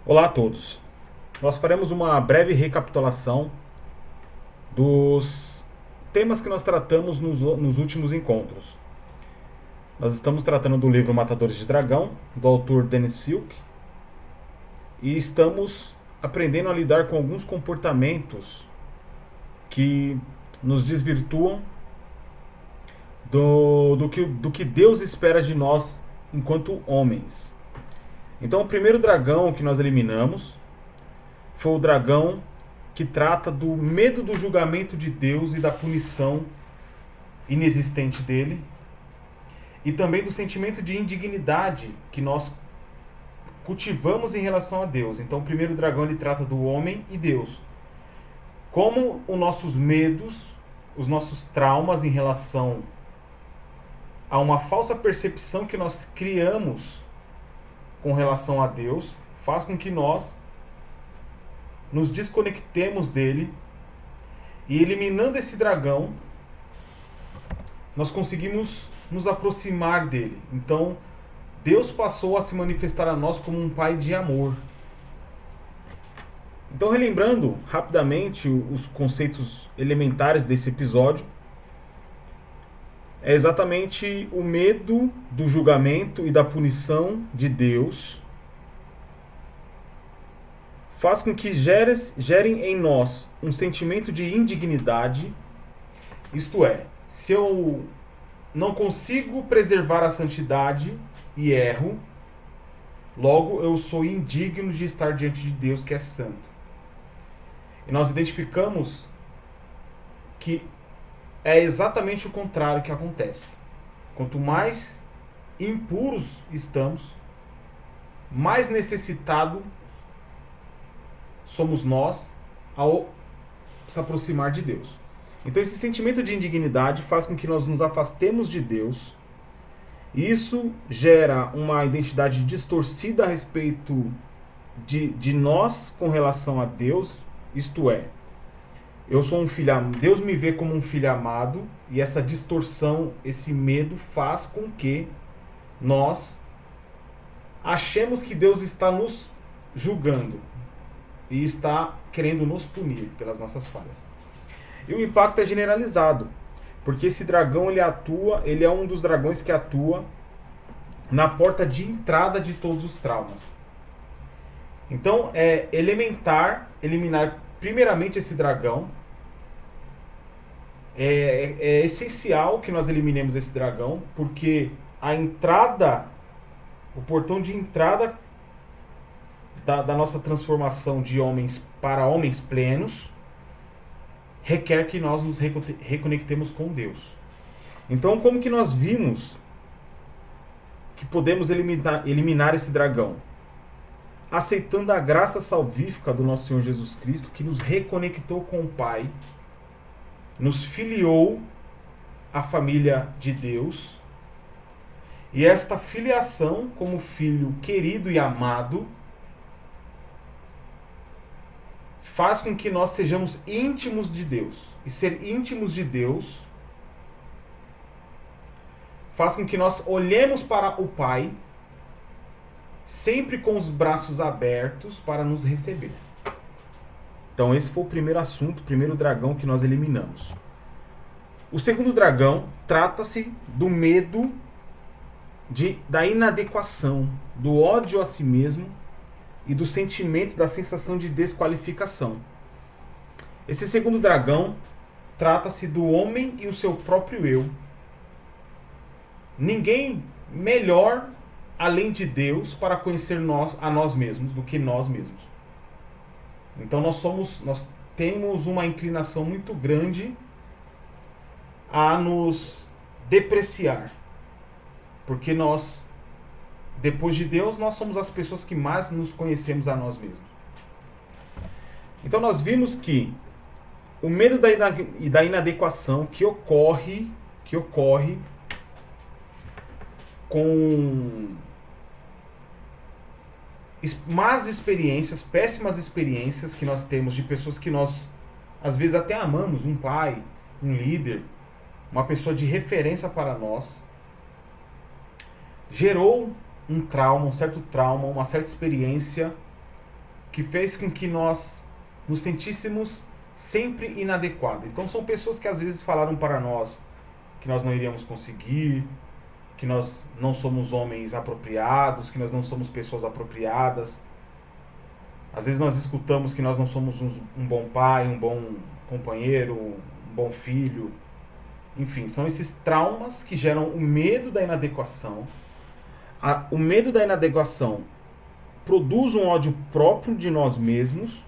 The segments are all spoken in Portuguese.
Olá a todos. Nós faremos uma breve recapitulação dos temas que nós tratamos nos últimos encontros. Nós estamos tratando do livro Matadores de Dragão, do autor Dennis Silk, e estamos aprendendo a lidar com alguns comportamentos que nos desvirtuam do que Deus espera de nós enquanto homens. Então, o primeiro dragão que nós eliminamos foi o dragão que trata do medo do julgamento de Deus e da punição inexistente dele, e também do sentimento de indignidade que nós cultivamos em relação a Deus. Então, o primeiro dragão ele trata do homem e Deus. Como os nossos medos, os nossos traumas em relação a uma falsa percepção que nós criamos com relação a Deus, faz com que nós nos desconectemos dele, e eliminando esse dragão, nós conseguimos nos aproximar dele. Então, Deus passou a se manifestar a nós como um pai de amor. Então, relembrando rapidamente os conceitos elementares desse episódio, é exatamente o medo do julgamento e da punição de Deus faz com que gerem em nós um sentimento de indignidade, isto é, se eu não consigo preservar a santidade e erro, logo eu sou indigno de estar diante de Deus que é santo. E nós identificamos que é exatamente o contrário que acontece. Quanto mais impuros estamos, mais necessitado somos nós ao se aproximar de Deus. Então esse sentimento de indignidade faz com que nós nos afastemos de Deus. Isso gera uma identidade distorcida a respeito de nós com relação a Deus. Isto é, eu sou um filho, Deus me vê como um filho amado, e essa distorção, esse medo faz com que nós achemos que Deus está nos julgando e está querendo nos punir pelas nossas falhas. E o impacto é generalizado, porque esse dragão ele é um dos dragões que atua na porta de entrada de todos os traumas. Então é elementar eliminar primeiramente esse dragão. É essencial que nós eliminemos esse dragão, porque a entrada, o portão de entrada da nossa transformação de homens para homens plenos requer que nós nos reconectemos com Deus. Então, como que nós vimos que podemos eliminar esse dragão? Aceitando a graça salvífica do nosso Senhor Jesus Cristo, que nos reconectou com o Pai, nos filiou à família de Deus, e esta filiação como filho querido e amado faz com que nós sejamos íntimos de Deus. E ser íntimos de Deus faz com que nós olhemos para o Pai sempre com os braços abertos para nos receber. Então esse foi o primeiro assunto, o primeiro dragão que nós eliminamos. O segundo dragão trata-se do medo da inadequação, do ódio a si mesmo e do sentimento da sensação de desqualificação. Esse segundo dragão trata-se do homem e o seu próprio eu. Ninguém melhor além de Deus para conhecer a nós mesmos do que nós mesmos. Então nós temos uma inclinação muito grande a nos depreciar, porque nós, depois de Deus, nós somos as pessoas que mais nos conhecemos a nós mesmos. Então nós vimos que o medo da inadequação que ocorre com más experiências, péssimas experiências que nós temos de pessoas que nós às vezes até amamos, um pai, um líder, uma pessoa de referência para nós, gerou um trauma, um certo trauma, uma certa experiência que fez com que nós nos sentíssemos sempre inadequados. Então são pessoas que às vezes falaram para nós que nós não iríamos conseguir, que nós não somos homens apropriados, que nós não somos pessoas apropriadas. Às vezes nós escutamos que nós não somos um bom pai, um bom companheiro, um bom filho. Enfim, são esses traumas que geram o medo da inadequação. O medo da inadequação produz um ódio próprio de nós mesmos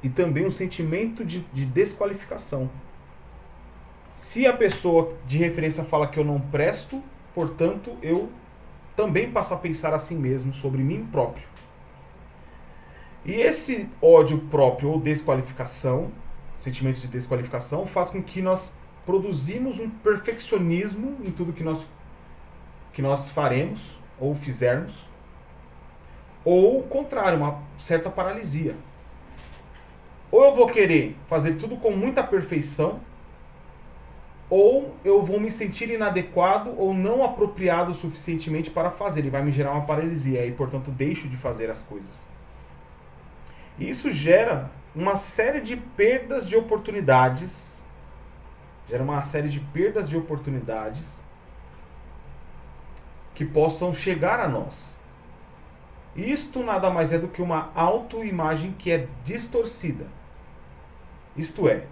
e também um sentimento de desqualificação. Se a pessoa de referência fala que eu não presto, portanto, eu também passo a pensar assim mesmo sobre mim próprio. E esse ódio próprio ou desqualificação, sentimento de desqualificação, faz com que nós produzimos um perfeccionismo em tudo que nós faremos ou fizermos, ou o contrário, uma certa paralisia. Ou eu vou querer fazer tudo com muita perfeição, ou eu vou me sentir inadequado ou não apropriado suficientemente para fazer, e vai me gerar uma paralisia, e portanto deixo de fazer as coisas. E isso gera uma série de perdas de oportunidades, que possam chegar a nós. Isto nada mais é do que uma autoimagem que é distorcida. Isto é,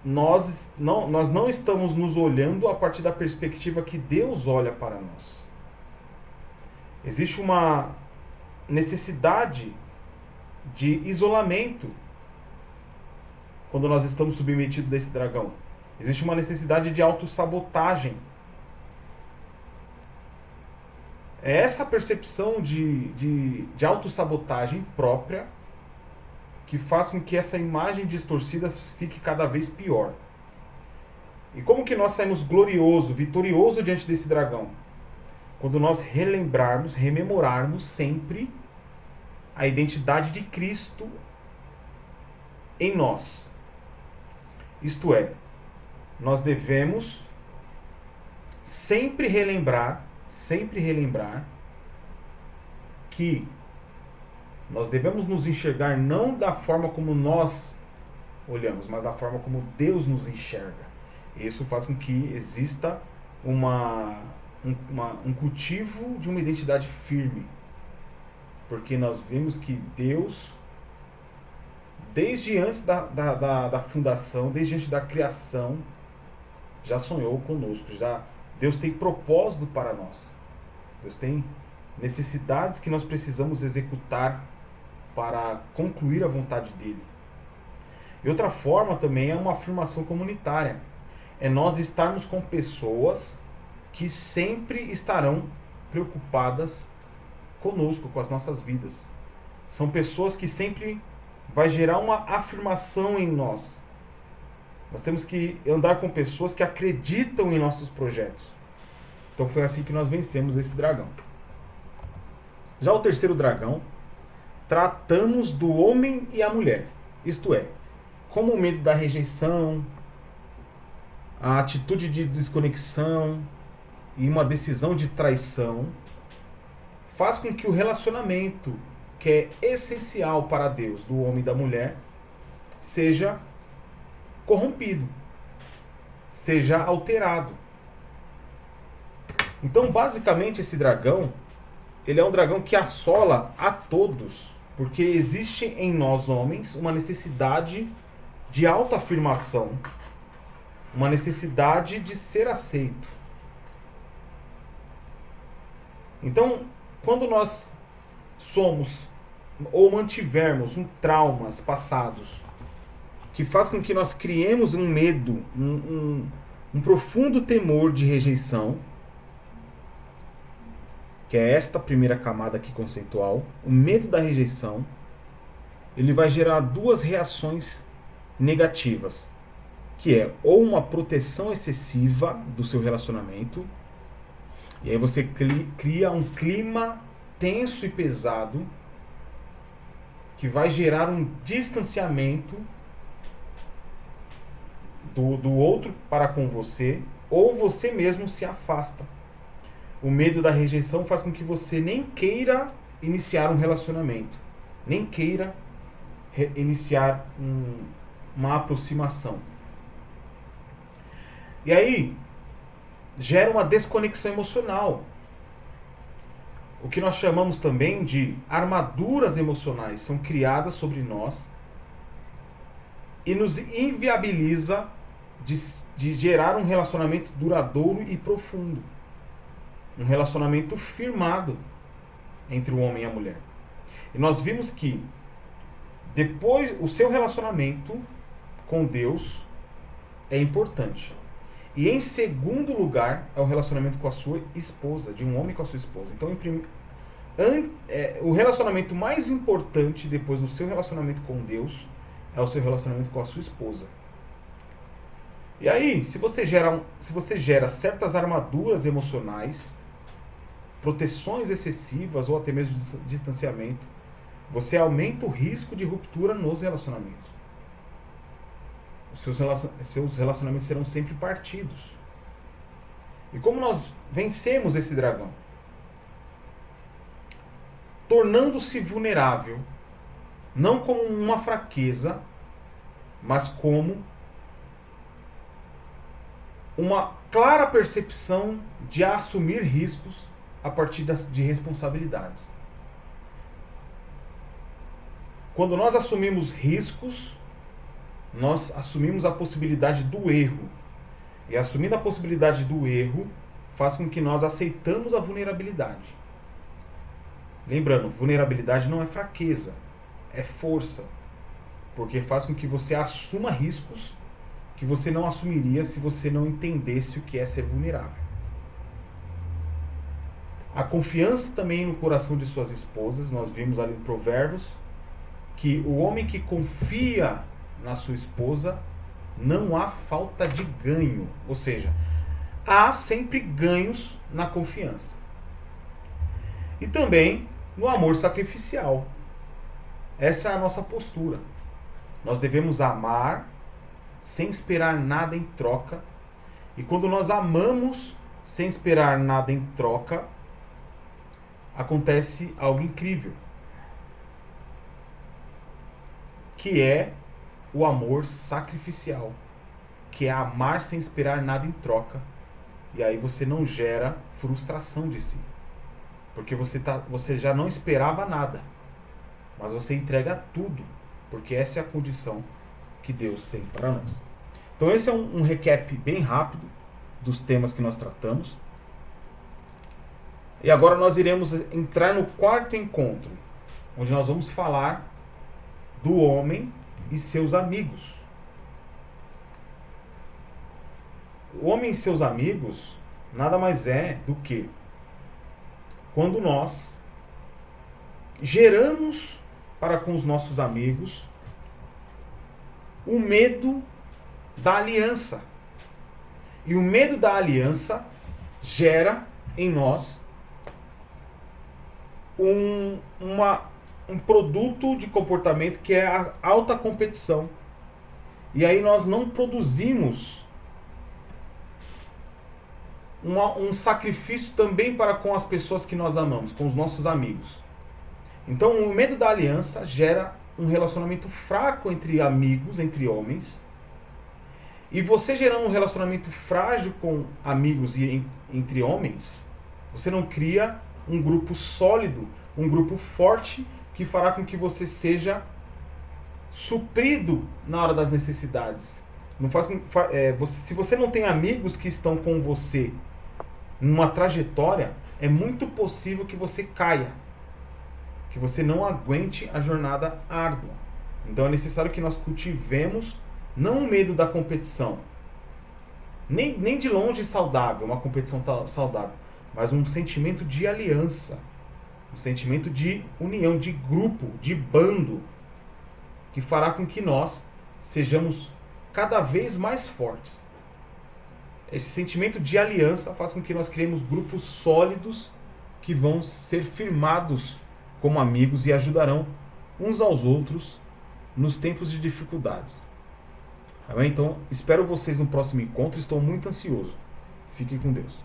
nós não estamos nos olhando a partir da perspectiva que Deus olha para nós. Existe uma necessidade de isolamento quando nós estamos submetidos a esse dragão. Existe uma necessidade de autossabotagem. É essa percepção de autossabotagem própria que faz com que essa imagem distorcida fique cada vez pior. E como que nós saímos vitorioso diante desse dragão? Quando nós rememorarmos sempre a identidade de Cristo em nós. Isto é, nós devemos sempre relembrar que nós devemos nos enxergar não da forma como nós olhamos, mas da forma como Deus nos enxerga. Isso faz com que exista um cultivo de uma identidade firme. Porque nós vemos que Deus, desde antes da fundação, desde antes da criação, já sonhou conosco. Deus tem propósito para nós. Deus tem necessidades que nós precisamos executar para concluir a vontade dele. E outra forma também é uma afirmação comunitária. É nós estarmos com pessoas que sempre estarão preocupadas conosco, com as nossas vidas. São pessoas que sempre vai gerar uma afirmação em nós. Nós temos que andar com pessoas que acreditam em nossos projetos. Então foi assim que nós vencemos esse dragão. Já o terceiro dragão, tratamos do homem e a mulher. Isto é, como o medo da rejeição, a atitude de desconexão e uma decisão de traição faz com que o relacionamento, que é essencial para Deus, do homem e da mulher, seja corrompido, seja alterado. Então, basicamente, esse dragão, ele é um dragão que assola a todos, porque existe em nós homens uma necessidade de autoafirmação, uma necessidade de ser aceito. Então, quando nós somos ou mantivermos traumas passados que faz com que nós criemos um medo, um profundo temor de rejeição, que é esta primeira camada aqui conceitual, o medo da rejeição, ele vai gerar duas reações negativas, que é ou uma proteção excessiva do seu relacionamento, e aí você cria um clima tenso e pesado, que vai gerar um distanciamento do outro para com você, ou você mesmo se afasta. O medo da rejeição faz com que você nem queira iniciar um relacionamento, nem queira iniciar uma aproximação. E aí gera uma desconexão emocional. O que nós chamamos também de armaduras emocionais são criadas sobre nós e nos inviabiliza de gerar um relacionamento duradouro e profundo. Um relacionamento firmado entre o homem e a mulher. E nós vimos que depois o seu relacionamento com Deus é importante. E em segundo lugar é o relacionamento com a sua esposa, de um homem com a sua esposa. Então, o relacionamento mais importante depois do seu relacionamento com Deus é o seu relacionamento com a sua esposa. E aí, se você gera certas armaduras emocionais, proteções excessivas ou até mesmo distanciamento, você aumenta o risco de ruptura nos relacionamentos. Os seus relacionamentos serão sempre partidos. E como nós vencemos esse dragão? Tornando-se vulnerável, não como uma fraqueza, mas como uma clara percepção de assumir riscos a partir de responsabilidades. Quando nós assumimos riscos, nós assumimos a possibilidade do erro. E assumindo a possibilidade do erro, faz com que nós aceitamos a vulnerabilidade. Lembrando, vulnerabilidade não é fraqueza, é força. Porque faz com que você assuma riscos que você não assumiria se você não entendesse o que é ser vulnerável. A confiança também no coração de suas esposas, nós vimos ali em Provérbios, que o homem que confia na sua esposa, não há falta de ganho. Ou seja, há sempre ganhos na confiança. E também no amor sacrificial. Essa é a nossa postura. Nós devemos amar sem esperar nada em troca. E quando nós amamos sem esperar nada em troca, acontece algo incrível, que é o amor sacrificial, que é amar sem esperar nada em troca. E aí você não gera frustração de si, porque você já não esperava nada, mas você entrega tudo, porque essa é a condição que Deus tem para nós. Então esse é um recap bem rápido dos temas que nós tratamos. E agora nós iremos entrar no quarto encontro, onde nós vamos falar do homem e seus amigos. O homem e seus amigos nada mais é do que quando nós geramos para com os nossos amigos o medo da aliança. E o medo da aliança gera em nós um produto de comportamento que é a alta competição. E aí nós não produzimos um sacrifício também para com as pessoas que nós amamos, com os nossos amigos. Então o medo da aliança gera um relacionamento fraco entre amigos, entre homens. E você gerando um relacionamento frágil com amigos e entre homens, você não cria um grupo sólido, um grupo forte que fará com que você seja suprido na hora das necessidades. Não faz se você não tem amigos que estão com você numa trajetória, é muito possível que você caia, que você não aguente a jornada árdua. Então é necessário que nós cultivemos não o medo da competição, nem de longe saudável, uma competição saudável, mas um sentimento de aliança, um sentimento de união, de grupo, de bando, que fará com que nós sejamos cada vez mais fortes. Esse sentimento de aliança faz com que nós criemos grupos sólidos que vão ser firmados como amigos e ajudarão uns aos outros nos tempos de dificuldades. Tá bem? Então, espero vocês no próximo encontro. Estou muito ansioso. Fiquem com Deus.